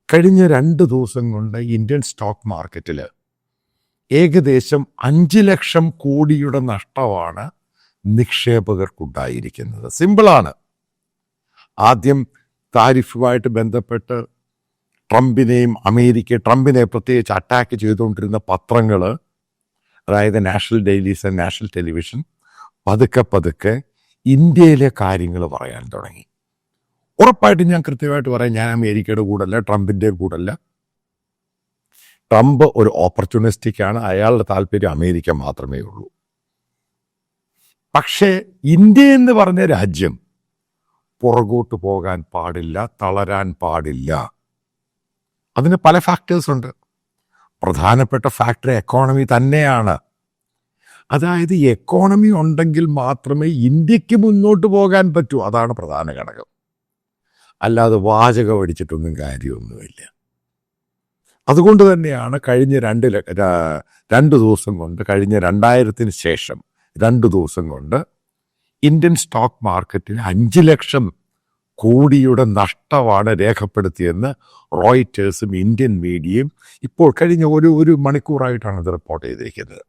കഴിഞ്ഞ 2 ദിവസം കൊണ്ട് ഇന്ത്യൻ സ്റ്റോക്ക് മാർക്കറ്റിൽ ഏകദേശം 5 ലക്ഷം കോടിയുടെ നഷ്ടമാണ് നിക്ഷേപകർക്കുണ്ടായിരിക്കുന്നത്. സിമ്പിളാണ്. ആദ്യം താരിഫുമായിട്ട് ബന്ധപ്പെട്ട് ട്രംപിനെ പ്രത്യേകിച്ച് അറ്റാക്ക് ചെയ്തുകൊണ്ടിരുന്ന പത്രങ്ങൾ, അതായത് national dailies and national television, പതുക്കെ ഇന്ത്യയിലെ കാര്യങ്ങൾ പറയാൻ തുടങ്ങി. ഉറപ്പായിട്ടും ഞാൻ കൃത്യമായിട്ട് പറയാം, ഞാൻ അമേരിക്കയുടെ കൂടല്ല, ട്രംപിൻ്റെ കൂടല്ല. ട്രംപ് ഒരു ഓപ്പർച്യൂണിസ്റ്റിക്കാണ്. അയാളുടെ താല്പര്യം അമേരിക്ക മാത്രമേ ഉള്ളൂ. പക്ഷേ ഇന്ത്യ എന്ന് പറഞ്ഞ രാജ്യം പുറകോട്ട് പോകാൻ പാടില്ല, തളരാൻ പാടില്ല. അതിന് പല ഫാക്ടേഴ്സ് ഉണ്ട്. പ്രധാനപ്പെട്ട ഫാക്ടർ എക്കോണമി തന്നെയാണ്. അതായത് എക്കോണമി ഉണ്ടെങ്കിൽ മാത്രമേ ഇന്ത്യക്ക് മുന്നോട്ട് പോകാൻ പറ്റൂ. അതാണ് പ്രധാന ഘടകം. അല്ലാതെ വാചകം അടിച്ചിട്ടൊന്നും കാര്യമൊന്നുമില്ല. അതുകൊണ്ട് തന്നെയാണ് കഴിഞ്ഞ 2 ദിവസം കൊണ്ട്, കഴിഞ്ഞ 2000-ന് ശേഷം 2 ദിവസം കൊണ്ട് ഇന്ത്യൻ സ്റ്റോക്ക് മാർക്കറ്റിൽ 5 ലക്ഷം കോടിയുടെ നഷ്ടമാണ് രേഖപ്പെടുത്തിയെന്ന് റോയിറ്റേഴ്സും ഇന്ത്യൻ മീഡിയയും ഇപ്പോൾ കഴിഞ്ഞ ഒരു മണിക്കൂറായിട്ടാണ് ഇത് റിപ്പോർട്ട് ചെയ്തിരിക്കുന്നത്.